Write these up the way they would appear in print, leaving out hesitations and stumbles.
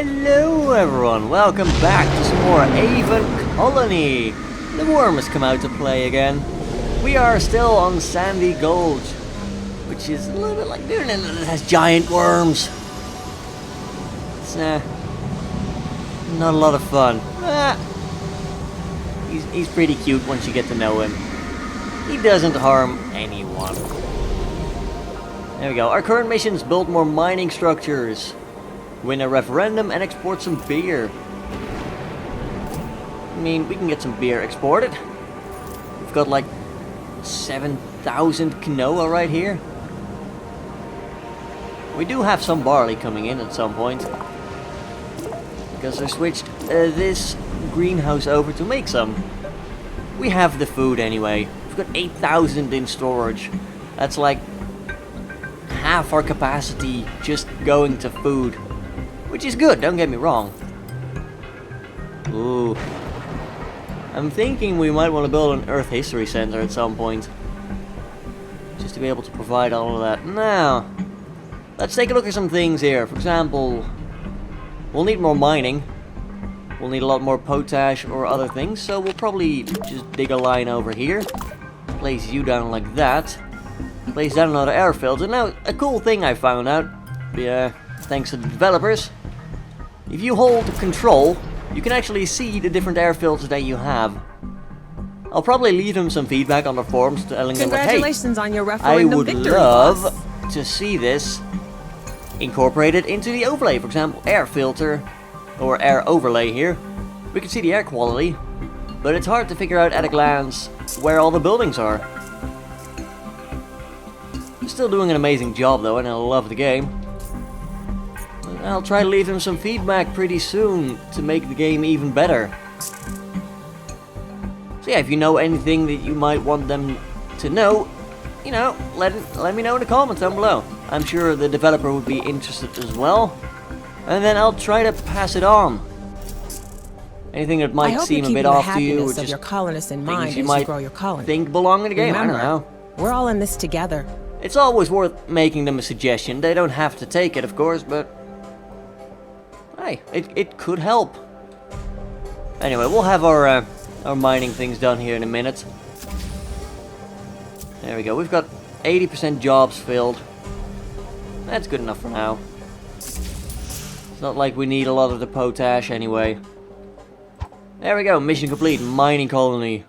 Hello everyone, welcome back to some more Aven Colony. The worm has come out to play again. We are still on Sandy Gulch, which is a little bit like doing it. It has giant worms. It's not a lot of fun. He's pretty cute once you get to know him. He doesn't harm anyone. There we go. Our current mission is build more mining structures, win a referendum, and export some beer. I mean, we can get some beer exported. We've got like 7,000 quinoa right here. We do have some barley coming in at some point, because I switched this greenhouse over to make some. We have the food anyway. We've got 8,000 in storage. That's like half our capacity just going to food, which is good, don't get me wrong. Ooh. I'm thinking we might want to build an Earth History Center at some point, just to be able to provide all of that. Now, let's take a look at some things here. For example, we'll need more mining. We'll need a lot more potash or other things, so we'll probably just dig a line over here. Place you down like that. Place down another air filter. Now, a cool thing I found out, thanks to the developers, if you hold control, you can actually see the different air filters that you have. I'll probably leave them some feedback on the forums telling them, like, hey, congratulations on your referendum I would victory, love boss. to see this incorporated into the overlay. For example, air filter or air overlay here. We can see the air quality, but it's hard to figure out at a glance where all the buildings are. Still doing an amazing job though, and I love the game. I'll try to leave them some feedback pretty soon to make the game even better. So yeah, if you know anything that you might want them to know, you know, let me know in the comments down below. I'm sure the developer would be interested as well, and then I'll try to pass it on. Anything that might seem a bit off to you, or just your colonists in mind things you as might you grow your colony. think belong in the game. Remember, I don't know. we're all in this together. It's always worth making them a suggestion. They don't have to take it, of course, but hey, it could help. Anyway, we'll have our mining things done here in a minute. There we go. We've got 80% jobs filled. That's good enough for now. It's not like we need a lot of the potash anyway. There we go. Mission complete. Mining colony.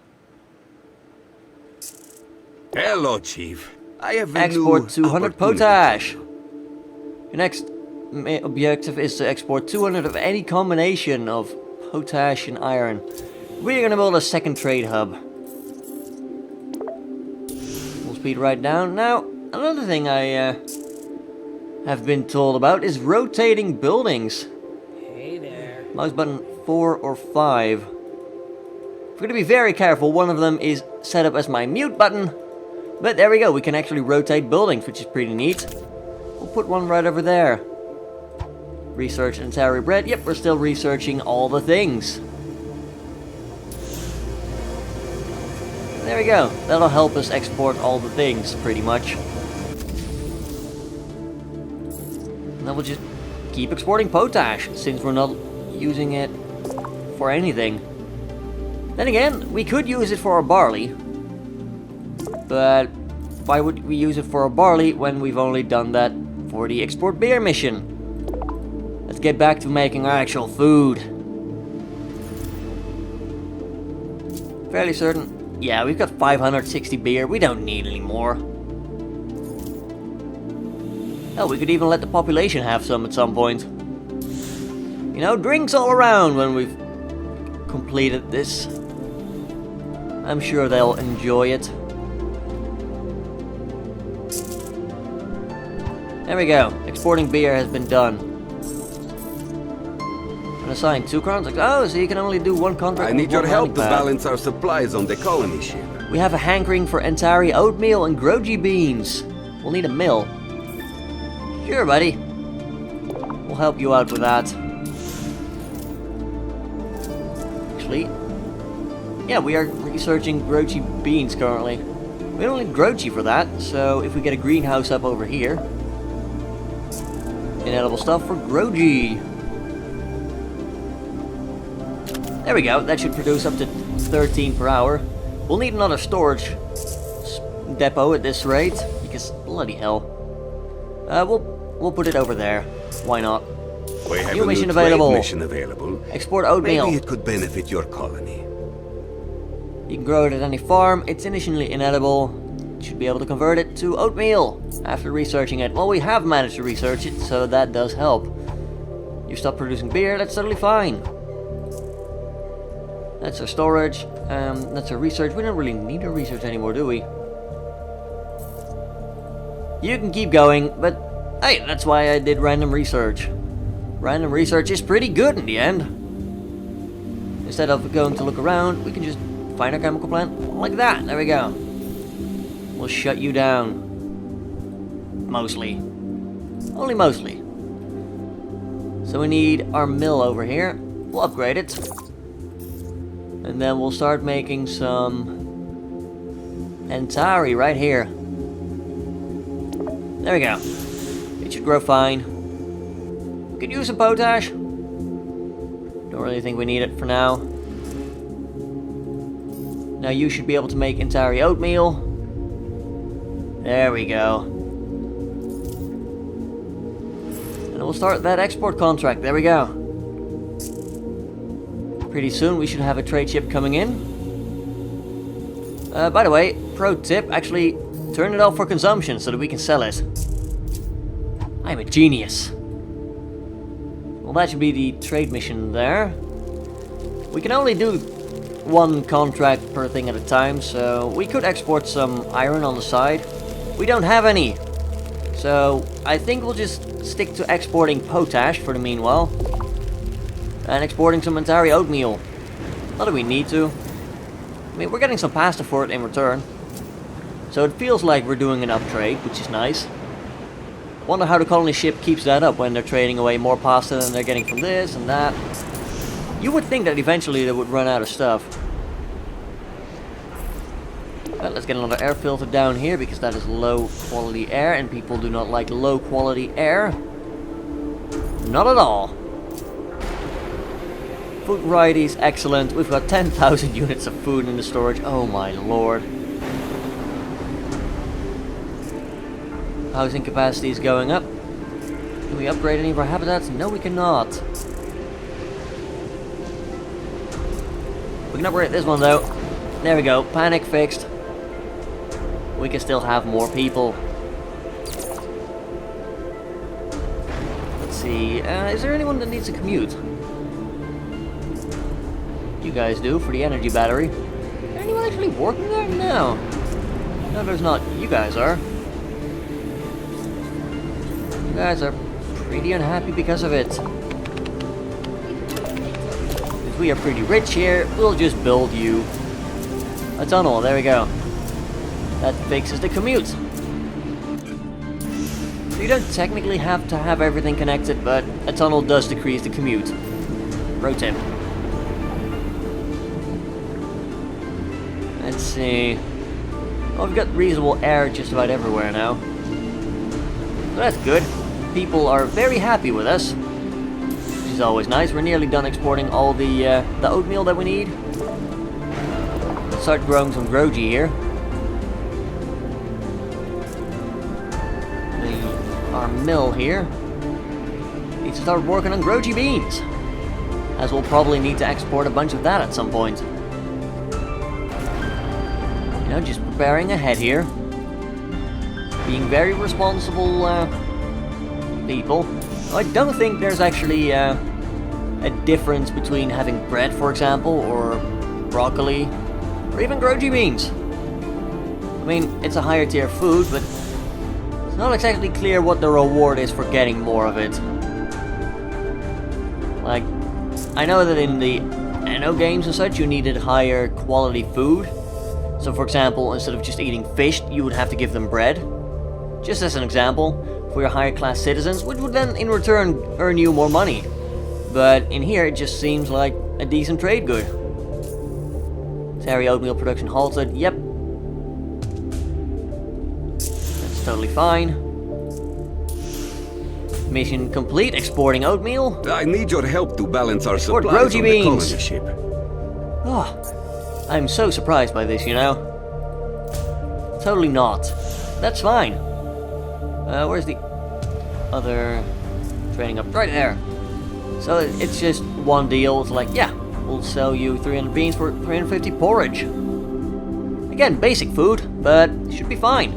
Hello, Chief. I have a Export new 200 opportunity. potash. Your next objective is to export 200 of any combination of potash and iron. We're gonna build a second trade hub. We'll speed right down. Now, another thing I have been told about is rotating buildings. Hey there. Mouse button 4 or 5. We're gonna be very careful. One of them is set up as my mute button. But there we go, we can actually rotate buildings, which is pretty neat. We'll put one right over there. Research and Terry bread. Yep, we're still researching all the things. There we go. That'll help us export all the things, pretty much. And then we'll just keep exporting potash, since we're not using it for anything. Then again, we could use it for our barley. But why would we use it for our barley when we've only done that for the export beer mission? Let's get back to making our actual food. Fairly certain. Yeah, we've got 560 beer. We don't need any more. Hell, we could even let the population have some at some point. You know, drinks all around when we've completed this. I'm sure they'll enjoy it. There we go. Exporting beer has been done. And assign 2 crowns. Like, oh, so you can only do 1 contract. I need your help to balance our supplies on the colony ship. We have a hankering for Antari oatmeal and Groji beans. We'll need a mill. Sure, buddy. We'll help you out with that. Actually, yeah, we are researching Groji beans currently. We don't need Groji for that, so if we get a greenhouse up over here, inedible stuff for Groji. There we go, that should produce up to 13 per hour. We'll need another storage depot at this rate, because bloody hell. We'll put it over there. Why not? We have New a mission new trade available. mission available. Export oatmeal. Maybe it could benefit your colony. You can grow it at any farm. It's initially inedible. You should be able to convert it to oatmeal after researching it. Well, we have managed to research it, so that does help. You stop producing beer, that's totally fine. That's our storage. That's our research. We don't really need our research anymore, do we? You can keep going, but hey, that's why I did random research. Random research is pretty good in the end. Instead of going to look around, we can just find our chemical plant like that. There we go. We'll shut you down. Mostly. Only mostly. So we need our mill over here. We'll upgrade it. And then we'll start making some Entari right here. There we go. It should grow fine. We could use some potash. Don't really think we need it for now. Now you should be able to make Entari oatmeal. There we go. And we'll start that export contract. There we go. Pretty soon we should have a trade ship coming in. By the way, pro tip, actually turn it off for consumption so that we can sell it. I'm a genius. Well, that should be the trade mission there. We can only do one contract per thing at a time, so we could export some iron on the side. We don't have any. So I think we'll just stick to exporting potash for the meanwhile. And exporting some Entari oatmeal. Not that we need to. I mean, we're getting some pasta for it in return. So it feels like we're doing an uptrade, which is nice. Wonder how the colony ship keeps that up when they're trading away more pasta than they're getting from this and that. You would think that eventually they would run out of stuff. Well, let's get another air filter down here because that is low quality air and people do not like low quality air. Not at all. Food variety is excellent. We've got 10,000 units of food in the storage. Oh my lord. Housing capacity is going up. Can we upgrade any of our habitats? No, we cannot. We can upgrade this one though. There we go. Panic fixed. We can still have more people. Let's see. Is there anyone that needs a commute? You guys do for the energy battery. Is anyone actually working there? No. No, there's not. You guys are. You guys are pretty unhappy because of it. If we are pretty rich here, we'll just build you a tunnel. There we go. That fixes the commute. So you don't technically have to have everything connected, but a tunnel does decrease the commute. Pro tip. Let's see. Oh, we've got reasonable air just about everywhere now. So that's good. People are very happy with us, which is always nice. We're nearly done exporting all the oatmeal that we need. Let's start growing some groji here. Our mill here needs to start working on groji beans, as we'll probably need to export a bunch of that at some point. You know, just preparing ahead here. Being very responsible people. I don't think there's actually a difference between having bread, for example, or broccoli, or even groji beans. I mean, it's a higher tier food, but it's not exactly clear what the reward is for getting more of it. Like, I know that in the Anno games and such, you needed higher quality food. So for example, instead of just eating fish, you would have to give them bread. Just as an example, for your higher class citizens, which would then in return earn you more money. But in here, it just seems like a decent trade good. Entari oatmeal production halted, yep. That's totally fine. Mission complete, exporting oatmeal. I need your help to balance our Export supplies groji on beans. the colony ship. Oh, I'm so surprised by this, you know? Totally not. That's fine. Where's the other training up? Right there. So it's just one deal. It's like, yeah, we'll sell you 300 beans for 350 porridge. Again, basic food, but it should be fine.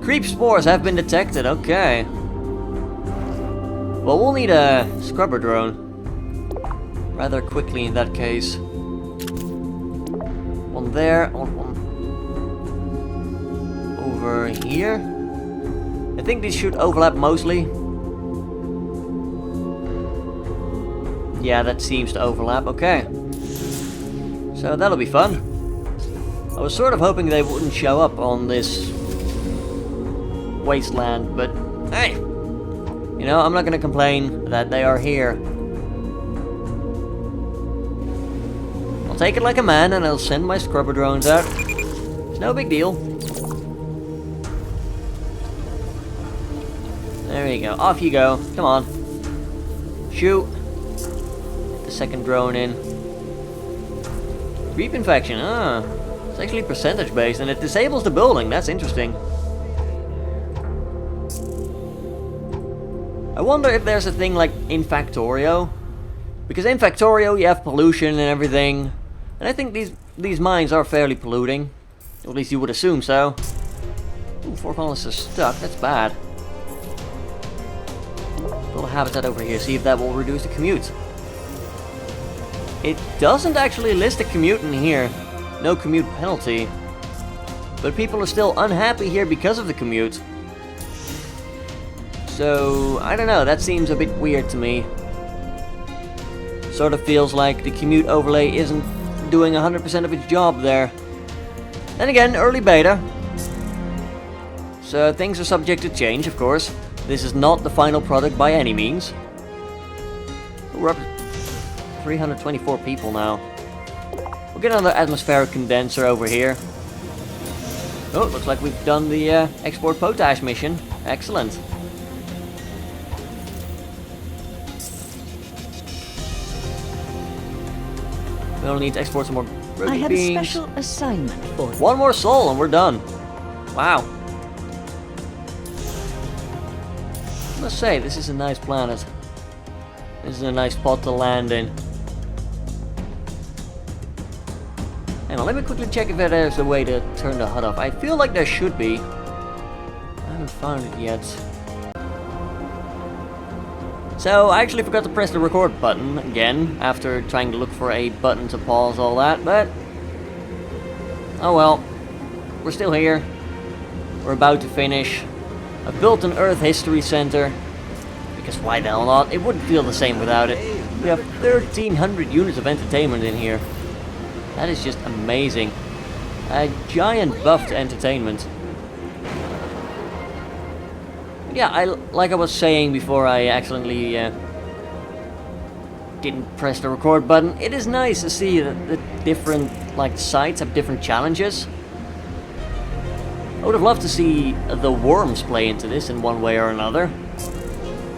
Creep spores have been detected, okay. Well, we'll need a scrubber drone. Rather quickly in that case. One there, one over here. I think these should overlap mostly. Yeah, that seems to overlap, okay. So that'll be fun. I was sort of hoping they wouldn't show up on this wasteland, but hey, you know, I'm not gonna complain that they are here. I'll take it like a man and I'll send my scrubber drones out. It's no big deal. There you go, off you go, come on. Shoot. Get the second drone in. Creep infection, it's actually percentage based and it disables the building, that's interesting. I wonder if there's a thing like in Factorio. Because in Factorio you have pollution and everything. And I think these mines are fairly polluting. Or at least you would assume so. Ooh, 4 colonists are stuck, that's bad. Build a habitat over here, see if that will reduce the commute. It doesn't actually list a commute in here. No commute penalty. But people are still unhappy here because of the commute. So, I don't know, that seems a bit weird to me. Sort of feels like the commute overlay isn't doing 100% of its job there. Then again, early beta. So things are subject to change, of course. This is not the final product by any means. We're up to 324 people now. We'll get another atmospheric condenser over here. Oh, looks like we've done the export potash mission. Excellent. We only need to export some more roti I have beans. a special assignment for you. One more soul and we're done. Wow. I must say, this is a nice planet. This is a nice spot to land in. Hang on, let me quickly check if there's a way to turn the HUD off. I feel like there should be. I haven't found it yet. So, I actually forgot to press the record button again, after trying to look for a button to pause all that, but... oh well. We're still here. We're about to finish. I've built an Earth History Center. Because why the hell not? It wouldn't feel the same without it. We have 1,300 units of entertainment in here. That is just amazing. A giant buff to entertainment. Yeah, like I was saying before I accidentally didn't press the record button, it is nice to see that the different sites have different challenges. I would have loved to see the worms play into this in one way or another.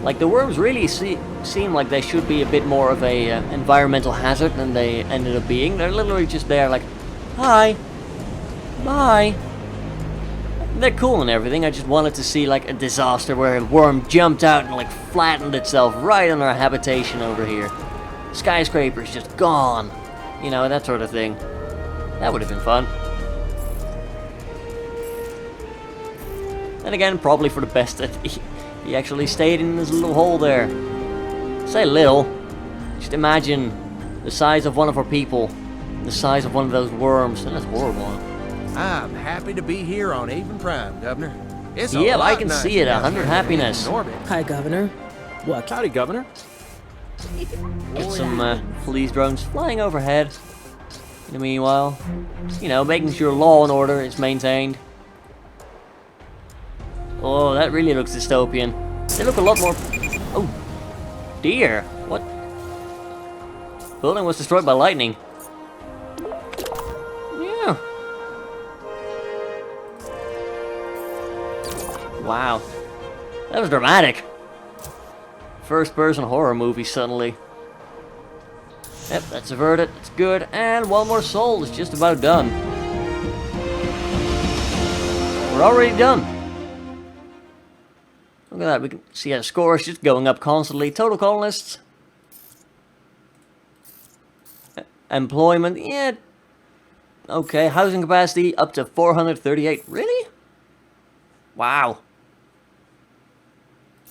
Like, the worms really seem like they should be a bit more of a environmental hazard than they ended up being. They're literally just there like, hi, bye. They're cool and everything, I just wanted to see like a disaster where a worm jumped out and like flattened itself right on our habitation over here. Skyscrapers just gone. You know, that sort of thing. That would have been fun. And again, probably for the best that he actually stayed in his little hole there. Say little. Just imagine the size of one of our people. The size of one of those worms. And that's horrible. I'm happy to be here on Aven Prime, Governor. It's Yeah, a lot I can see it. nicer 100 down happiness. in orbit. Hi, Governor. What? Howdy, Governor. Get some police drones flying overhead. In the meanwhile, you know, making sure law and order is maintained. Oh, that really looks dystopian. They look a lot more... oh, dear. What? Building was destroyed by lightning. Yeah. Wow. That was dramatic. First-person horror movie suddenly. Yep, that's averted. That's good. And one more soul is just about done. We're already done. Look at that. We can see our score is just going up constantly. Total colonists. Employment. Yeah. Okay. Housing capacity up to 438. Really? Wow.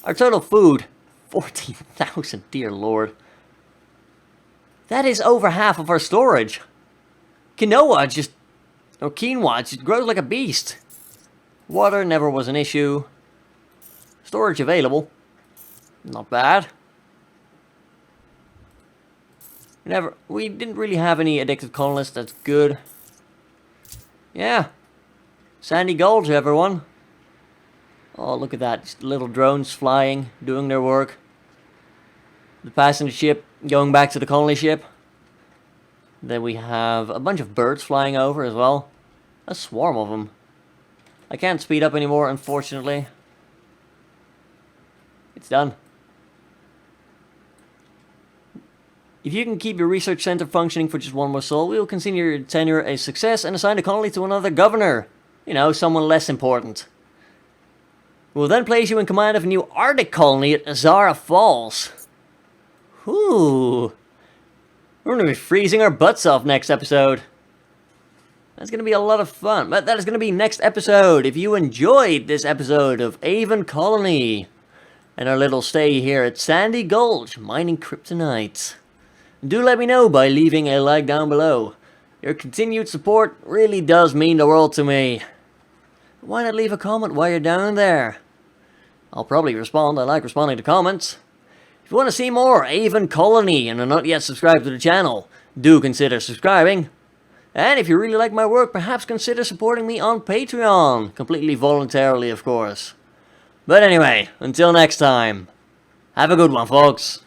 Our total food. 14,000. Dear Lord. That is over half of our storage. Quinoa just grows like a beast. Water never was an issue. Storage available. Not bad. We didn't really have any addicted colonists. That's good. Yeah. Sandy Gulch, everyone. Oh, look at that. Just little drones flying, doing their work. The passenger ship going back to the colony ship. Then we have a bunch of birds flying over as well. A swarm of them. I can't speed up anymore, unfortunately. It's done. If you can keep your research center functioning for just one more soul, we will consider your tenure a success and assign the colony to another governor. You know, someone less important. We will then place you in command of a new Arctic colony at Azara Falls. Ooh. We're going to be freezing our butts off next episode. That's going to be a lot of fun. But that is going to be next episode. If you enjoyed this episode of Aven Colony and our little stay here at Sandy Gulch mining kryptonite, do let me know by leaving a like down below. Your continued support really does mean the world to me. Why not leave a comment while you're down there? I'll probably respond. I like responding to comments. If you want to see more Aven Colony and are not yet subscribed to the channel, do consider subscribing. And if you really like my work, perhaps consider supporting me on Patreon. Completely voluntarily, of course. But anyway, until next time, have a good one, folks.